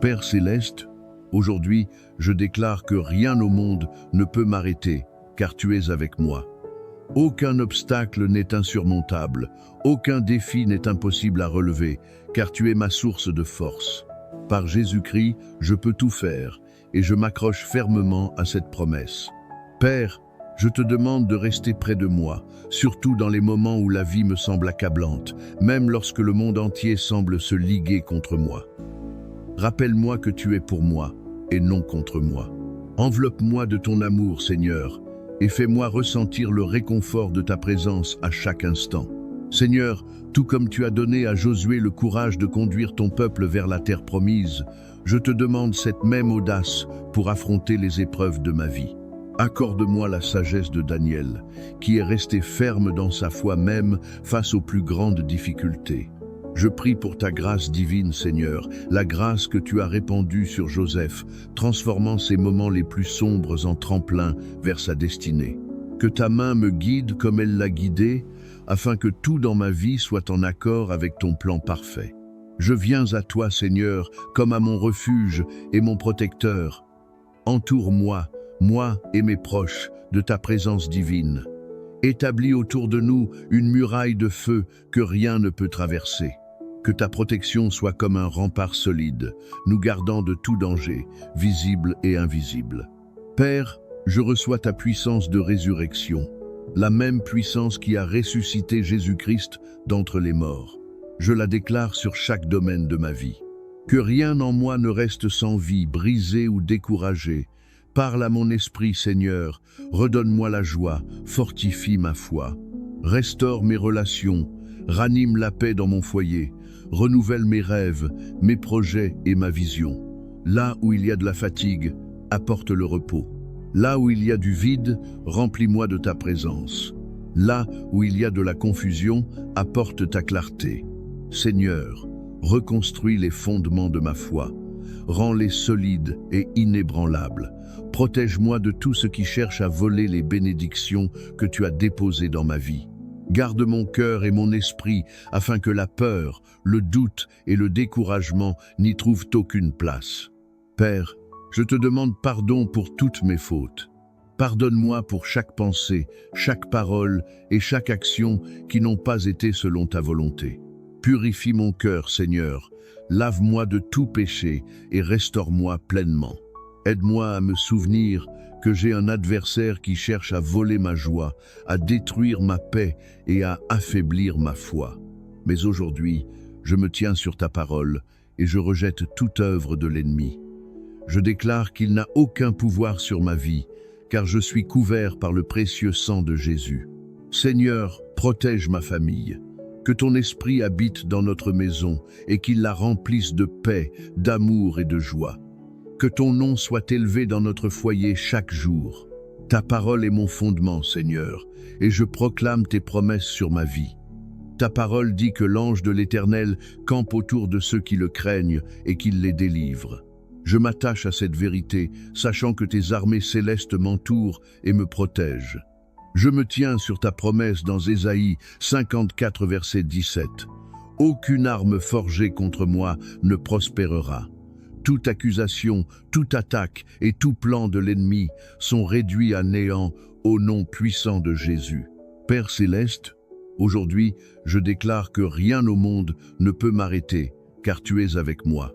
Père céleste, aujourd'hui, je déclare que rien au monde ne peut m'arrêter, car tu es avec moi. Aucun obstacle n'est insurmontable, aucun défi n'est impossible à relever, car tu es ma source de force. Par Jésus-Christ, je peux tout faire, et je m'accroche fermement à cette promesse. Père, je te demande de rester près de moi, surtout dans les moments où la vie me semble accablante, même lorsque le monde entier semble se liguer contre moi. Rappelle-moi que tu es pour moi, et non contre moi. Enveloppe-moi de ton amour, Seigneur, et fais-moi ressentir le réconfort de ta présence à chaque instant. Seigneur, tout comme tu as donné à Josué le courage de conduire ton peuple vers la terre promise, je te demande cette même audace pour affronter les épreuves de ma vie. Accorde-moi la sagesse de Daniel, qui est resté ferme dans sa foi même face aux plus grandes difficultés. Je prie pour ta grâce divine, Seigneur, la grâce que tu as répandue sur Joseph, transformant ses moments les plus sombres en tremplin vers sa destinée. Que ta main me guide comme elle l'a guidé, afin que tout dans ma vie soit en accord avec ton plan parfait. Je viens à toi, Seigneur, comme à mon refuge et mon protecteur. Entoure-moi, moi et mes proches, de ta présence divine. Établis autour de nous une muraille de feu que rien ne peut traverser. Que ta protection soit comme un rempart solide, nous gardant de tout danger, visible et invisible. Père, je reçois ta puissance de résurrection, la même puissance qui a ressuscité Jésus-Christ d'entre les morts. Je la déclare sur chaque domaine de ma vie. Que rien en moi ne reste sans vie, brisé ou découragé. Parle à mon esprit, Seigneur, redonne-moi la joie, fortifie ma foi. Restaure mes relations, ranime la paix dans mon foyer, renouvelle mes rêves, mes projets et ma vision. Là où il y a de la fatigue, apporte le repos. Là où il y a du vide, remplis-moi de ta présence. Là où il y a de la confusion, apporte ta clarté. Seigneur, reconstruis les fondements de ma foi. Rends-les solides et inébranlables. Protège-moi de tout ce qui cherche à voler les bénédictions que tu as déposées dans ma vie. Garde mon cœur et mon esprit afin que la peur, le doute et le découragement n'y trouvent aucune place. Père, je te demande pardon pour toutes mes fautes. Pardonne-moi pour chaque pensée, chaque parole et chaque action qui n'ont pas été selon ta volonté. Purifie mon cœur, Seigneur. Lave-moi de tout péché et restaure-moi pleinement. Aide-moi à me souvenir que j'ai un adversaire qui cherche à voler ma joie, à détruire ma paix et à affaiblir ma foi. Mais aujourd'hui, je me tiens sur ta parole et je rejette toute œuvre de l'ennemi. Je déclare qu'il n'a aucun pouvoir sur ma vie, car je suis couvert par le précieux sang de Jésus. Seigneur, protège ma famille. Que ton esprit habite dans notre maison et qu'il la remplisse de paix, d'amour et de joie. Que ton nom soit élevé dans notre foyer chaque jour. Ta parole est mon fondement, Seigneur, et je proclame tes promesses sur ma vie. Ta parole dit que l'ange de l'Éternel campe autour de ceux qui le craignent et qu'il les délivre. Je m'attache à cette vérité, sachant que tes armées célestes m'entourent et me protègent. Je me tiens sur ta promesse dans Ésaïe 54, verset 17. Aucune arme forgée contre moi ne prospérera. Toute accusation, toute attaque et tout plan de l'ennemi sont réduits à néant au nom puissant de Jésus. Père céleste, aujourd'hui, je déclare que rien au monde ne peut m'arrêter, car tu es avec moi.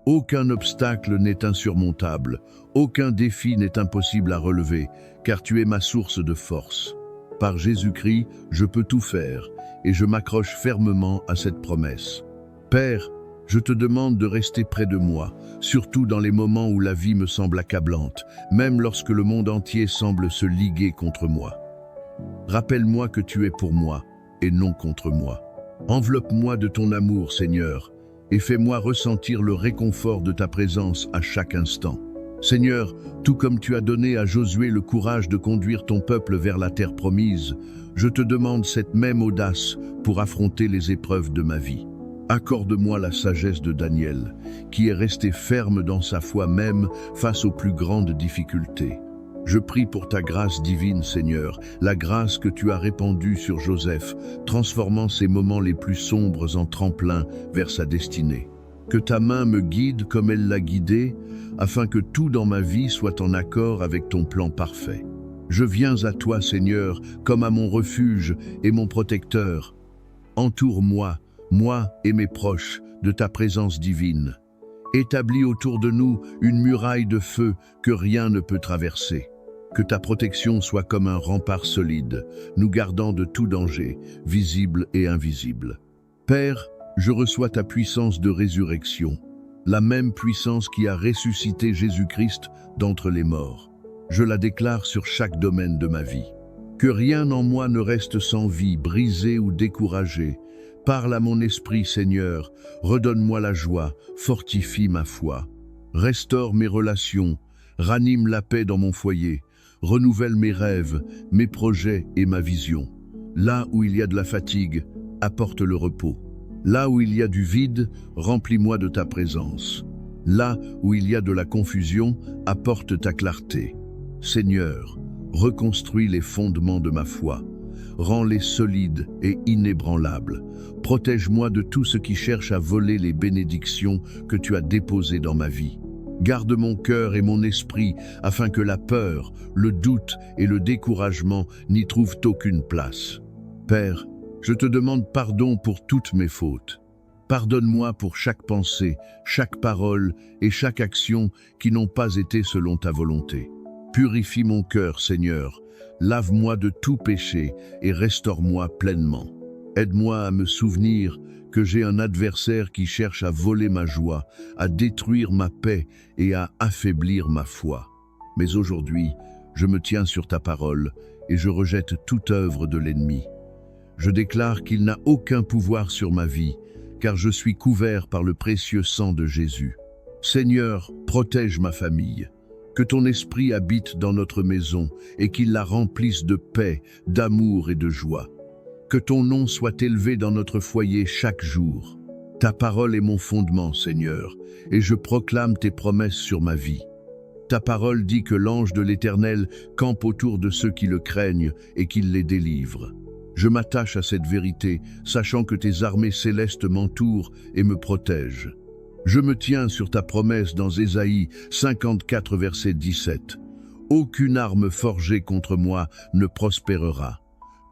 Aucun obstacle n'est insurmontable, aucun défi n'est impossible à relever, car tu es ma source de force. Par Jésus-Christ, je peux tout faire, et je m'accroche fermement à cette promesse. Père, je te demande de rester près de moi, surtout dans les moments où la vie me semble accablante, même lorsque le monde entier semble se liguer contre moi. Rappelle-moi que tu es pour moi, et non contre moi. Enveloppe-moi de ton amour, Seigneur, et fais-moi ressentir le réconfort de ta présence à chaque instant. Seigneur, tout comme tu as donné à Josué le courage de conduire ton peuple vers la terre promise, je te demande cette même audace pour affronter les épreuves de ma vie. Accorde-moi la sagesse de Daniel, qui est resté ferme dans sa foi même face aux plus grandes difficultés. Je prie pour ta grâce divine, Seigneur, la grâce que tu as répandue sur Joseph, transformant ses moments les plus sombres en tremplin vers sa destinée. Que ta main me guide comme elle l'a guidé, afin que tout dans ma vie soit en accord avec ton plan parfait. Je viens à toi, Seigneur, comme à mon refuge et mon protecteur. Entoure-moi, moi et mes proches, de ta présence divine. Établis autour de nous une muraille de feu que rien ne peut traverser. Que ta protection soit comme un rempart solide, nous gardant de tout danger, visible et invisible. Père, je reçois ta puissance de résurrection, la même puissance qui a ressuscité Jésus-Christ d'entre les morts. Je la déclare sur chaque domaine de ma vie. Que rien en moi ne reste sans vie, brisé ou découragé. Parle à mon esprit, Seigneur, redonne-moi la joie, fortifie ma foi. Restaure mes relations, ranime la paix dans mon foyer, renouvelle mes rêves, mes projets et ma vision. Là où il y a de la fatigue, apporte le repos. Là où il y a du vide, remplis-moi de ta présence. Là où il y a de la confusion, apporte ta clarté. Seigneur, reconstruis les fondements de ma foi. Rends-les solides et inébranlables. Protège-moi de tout ce qui cherche à voler les bénédictions que tu as déposées dans ma vie. Garde mon cœur et mon esprit afin que la peur, le doute et le découragement n'y trouvent aucune place. Père, je te demande pardon pour toutes mes fautes. Pardonne-moi pour chaque pensée, chaque parole et chaque action qui n'ont pas été selon ta volonté. Purifie mon cœur, Seigneur. Lave-moi de tout péché et restaure-moi pleinement. Aide-moi à me souvenir que j'ai un adversaire qui cherche à voler ma joie, à détruire ma paix et à affaiblir ma foi. Mais aujourd'hui, je me tiens sur ta parole et je rejette toute œuvre de l'ennemi. Je déclare qu'il n'a aucun pouvoir sur ma vie, car je suis couvert par le précieux sang de Jésus. Seigneur, protège ma famille. Que ton esprit habite dans notre maison et qu'il la remplisse de paix, d'amour et de joie. Que ton nom soit élevé dans notre foyer chaque jour. Ta parole est mon fondement, Seigneur, et je proclame tes promesses sur ma vie. Ta parole dit que l'ange de l'Éternel campe autour de ceux qui le craignent et qu'il les délivre. Je m'attache à cette vérité, sachant que tes armées célestes m'entourent et me protègent. Je me tiens sur ta promesse dans Ésaïe 54, verset 17. Aucune arme forgée contre moi ne prospérera.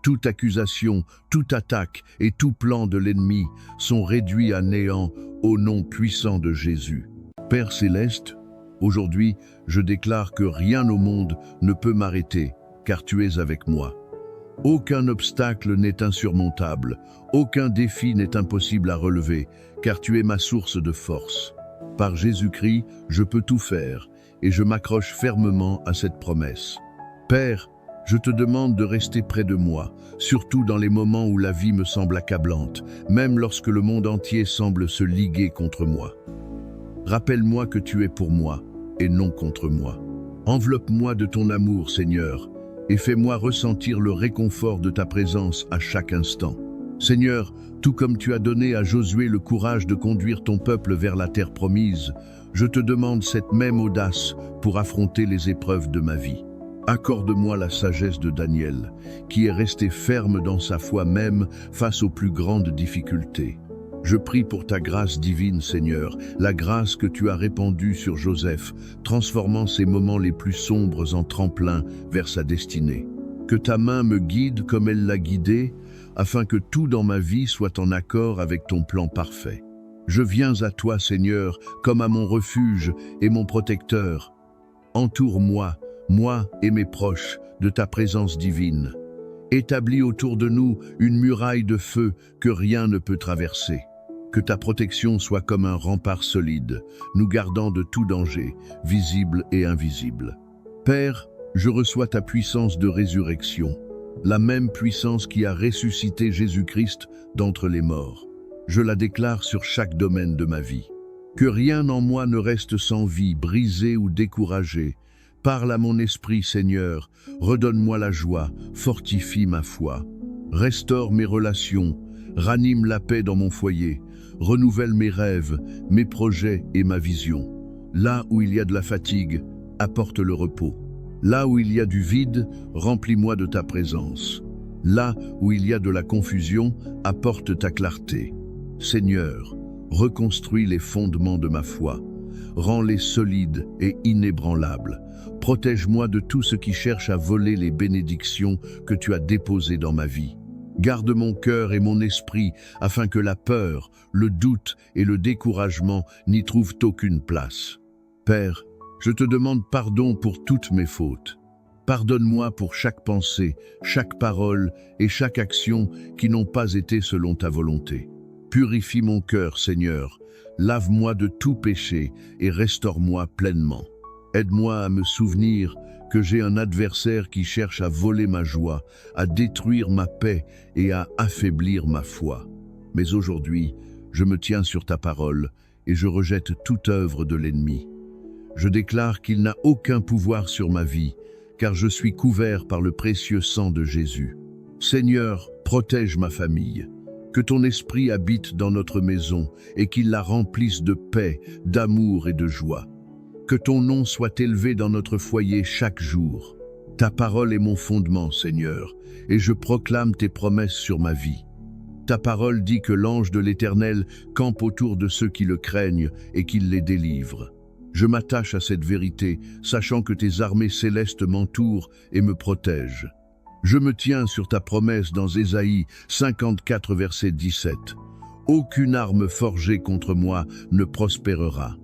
Toute accusation, toute attaque et tout plan de l'ennemi sont réduits à néant au nom puissant de Jésus. Père céleste, aujourd'hui, je déclare que rien au monde ne peut m'arrêter, car tu es avec moi. Aucun obstacle n'est insurmontable, aucun défi n'est impossible à relever, car tu es ma source de force. Par Jésus-Christ, je peux tout faire, et je m'accroche fermement à cette promesse. Père, je te demande de rester près de moi, surtout dans les moments où la vie me semble accablante, même lorsque le monde entier semble se liguer contre moi. Rappelle-moi que tu es pour moi, et non contre moi. Enveloppe-moi de ton amour, Seigneur, et fais-moi ressentir le réconfort de ta présence à chaque instant. Seigneur, tout comme tu as donné à Josué le courage de conduire ton peuple vers la terre promise, je te demande cette même audace pour affronter les épreuves de ma vie. Accorde-moi la sagesse de Daniel, qui est resté ferme dans sa foi même face aux plus grandes difficultés. Je prie pour ta grâce divine, Seigneur, la grâce que tu as répandue sur Joseph, transformant ses moments les plus sombres en tremplin vers sa destinée. Que ta main me guide comme elle l'a guidé, afin que tout dans ma vie soit en accord avec ton plan parfait. Je viens à toi, Seigneur, comme à mon refuge et mon protecteur. Entoure-moi, moi et mes proches, de ta présence divine. Établis autour de nous une muraille de feu que rien ne peut traverser. Que ta protection soit comme un rempart solide, nous gardant de tout danger, visible et invisible. Père, je reçois ta puissance de résurrection, la même puissance qui a ressuscité Jésus-Christ d'entre les morts. Je la déclare sur chaque domaine de ma vie. Que rien en moi ne reste sans vie, brisé ou découragé. Parle à mon esprit, Seigneur, redonne-moi la joie, fortifie ma foi. Restaure mes relations, ranime la paix dans mon foyer, renouvelle mes rêves, mes projets et ma vision. Là où il y a de la fatigue, apporte le repos. Là où il y a du vide, remplis-moi de ta présence. Là où il y a de la confusion, apporte ta clarté. Seigneur, reconstruis les fondements de ma foi, rends-les solides et inébranlables. Protège-moi de tout ce qui cherche à voler les bénédictions que tu as déposées dans ma vie. Garde mon cœur et mon esprit afin que la peur, le doute et le découragement n'y trouvent aucune place. Père, je te demande pardon pour toutes mes fautes. Pardonne-moi pour chaque pensée, chaque parole et chaque action qui n'ont pas été selon ta volonté. Purifie mon cœur, Seigneur, lave-moi de tout péché et restaure-moi pleinement. Aide-moi à me souvenir que j'ai un adversaire qui cherche à voler ma joie, à détruire ma paix et à affaiblir ma foi. Mais aujourd'hui, je me tiens sur ta parole et je rejette toute œuvre de l'ennemi. Je déclare qu'il n'a aucun pouvoir sur ma vie, car je suis couvert par le précieux sang de Jésus. Seigneur, protège ma famille. Que ton esprit habite dans notre maison et qu'il la remplisse de paix, d'amour et de joie. Que ton nom soit élevé dans notre foyer chaque jour. Ta parole est mon fondement, Seigneur, et je proclame tes promesses sur ma vie. Ta parole dit que l'ange de l'Éternel campe autour de ceux qui le craignent et qu'il les délivre. Je m'attache à cette vérité, sachant que tes armées célestes m'entourent et me protègent. Je me tiens sur ta promesse dans Ésaïe 54, verset 17. Aucune arme forgée contre moi ne prospérera.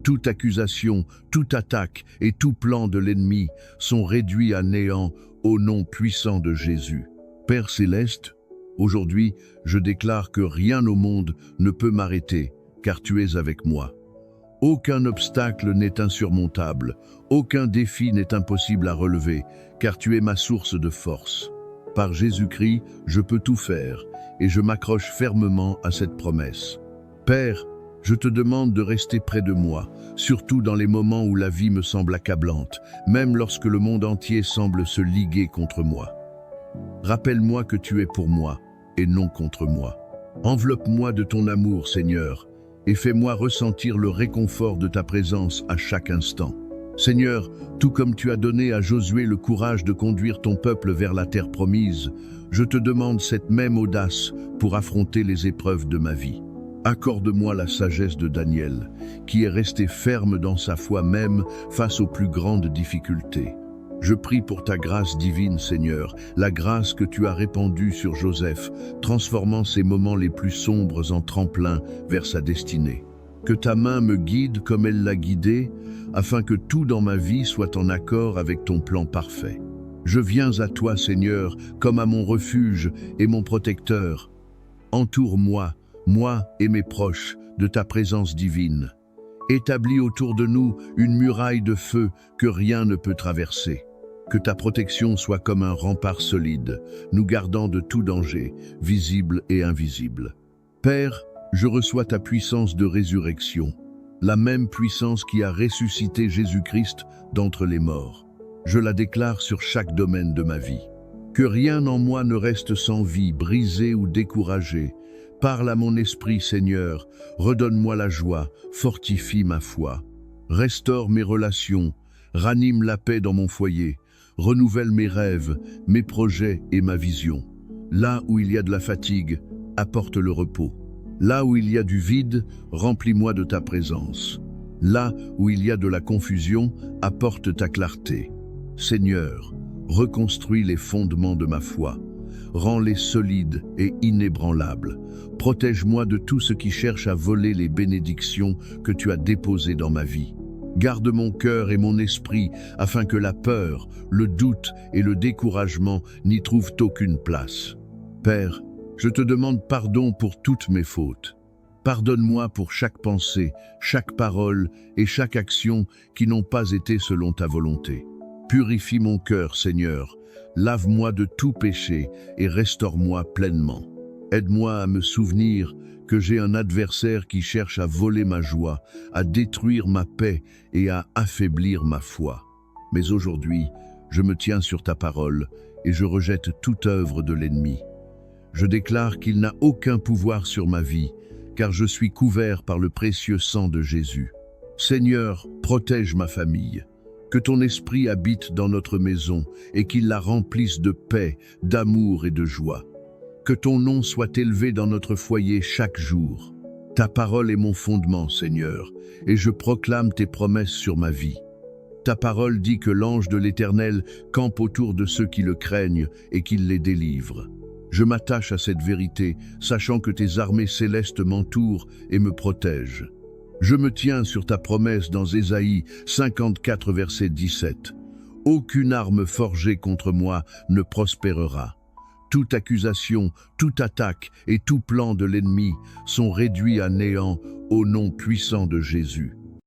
Toute accusation, toute attaque et tout plan de l'ennemi sont réduits à néant au nom puissant de Jésus. Père céleste, aujourd'hui, je déclare que rien au monde ne peut m'arrêter, car tu es avec moi. Aucun obstacle n'est insurmontable, aucun défi n'est impossible à relever, car tu es ma source de force. Par Jésus-Christ, je peux tout faire, et je m'accroche fermement à cette promesse. Père, je te demande de rester près de moi, surtout dans les moments où la vie me semble accablante, même lorsque le monde entier semble se liguer contre moi. Rappelle-moi que tu es pour moi, et non contre moi. Enveloppe-moi de ton amour, Seigneur, et fais-moi ressentir le réconfort de ta présence à chaque instant. Seigneur, tout comme tu as donné à Josué le courage de conduire ton peuple vers la terre promise, je te demande cette même audace pour affronter les épreuves de ma vie. Accorde-moi la sagesse de Daniel, qui est resté ferme dans sa foi même face aux plus grandes difficultés. Je prie pour ta grâce divine, Seigneur, la grâce que tu as répandue sur Joseph, transformant ses moments les plus sombres en tremplin vers sa destinée. Que ta main me guide comme elle l'a guidé, afin que tout dans ma vie soit en accord avec ton plan parfait. Je viens à toi, Seigneur, comme à mon refuge et mon protecteur. Entoure-moi, moi et mes proches, de ta présence divine. Établis autour de nous une muraille de feu que rien ne peut traverser. Que ta protection soit comme un rempart solide, nous gardant de tout danger, visible et invisible. Père, je reçois ta puissance de résurrection, la même puissance qui a ressuscité Jésus-Christ d'entre les morts. Je la déclare sur chaque domaine de ma vie. Que rien en moi ne reste sans vie, brisé ou découragé. Parle à mon esprit, Seigneur, redonne-moi la joie, fortifie ma foi. Restaure mes relations, ranime la paix dans mon foyer, renouvelle mes rêves, mes projets et ma vision. Là où il y a de la fatigue, apporte le repos. Là où il y a du vide, remplis-moi de ta présence. Là où il y a de la confusion, apporte ta clarté. Seigneur, reconstruis les fondements de ma foi. Rends-les solides et inébranlables. Protège-moi de tout ce qui cherche à voler les bénédictions que tu as déposées dans ma vie. Garde mon cœur et mon esprit afin que la peur, le doute et le découragement n'y trouvent aucune place. Père, je te demande pardon pour toutes mes fautes. Pardonne-moi pour chaque pensée, chaque parole et chaque action qui n'ont pas été selon ta volonté. Purifie mon cœur, Seigneur. Lave-moi de tout péché et restaure-moi pleinement. Aide-moi à me souvenir que j'ai un adversaire qui cherche à voler ma joie, à détruire ma paix et à affaiblir ma foi. Mais aujourd'hui, je me tiens sur ta parole et je rejette toute œuvre de l'ennemi. Je déclare qu'il n'a aucun pouvoir sur ma vie, car je suis couvert par le précieux sang de Jésus. Seigneur, protège ma famille. Que ton esprit habite dans notre maison et qu'il la remplisse de paix, d'amour et de joie. Que ton nom soit élevé dans notre foyer chaque jour. Ta parole est mon fondement, Seigneur, et je proclame tes promesses sur ma vie. Ta parole dit que l'ange de l'Éternel campe autour de ceux qui le craignent et qu'il les délivre. Je m'attache à cette vérité, sachant que tes armées célestes m'entourent et me protègent. Je me tiens sur ta promesse dans Ésaïe 54, verset 17. Aucune arme forgée contre moi ne prospérera. Toute accusation, toute attaque et tout plan de l'ennemi sont réduits à néant au nom puissant de Jésus.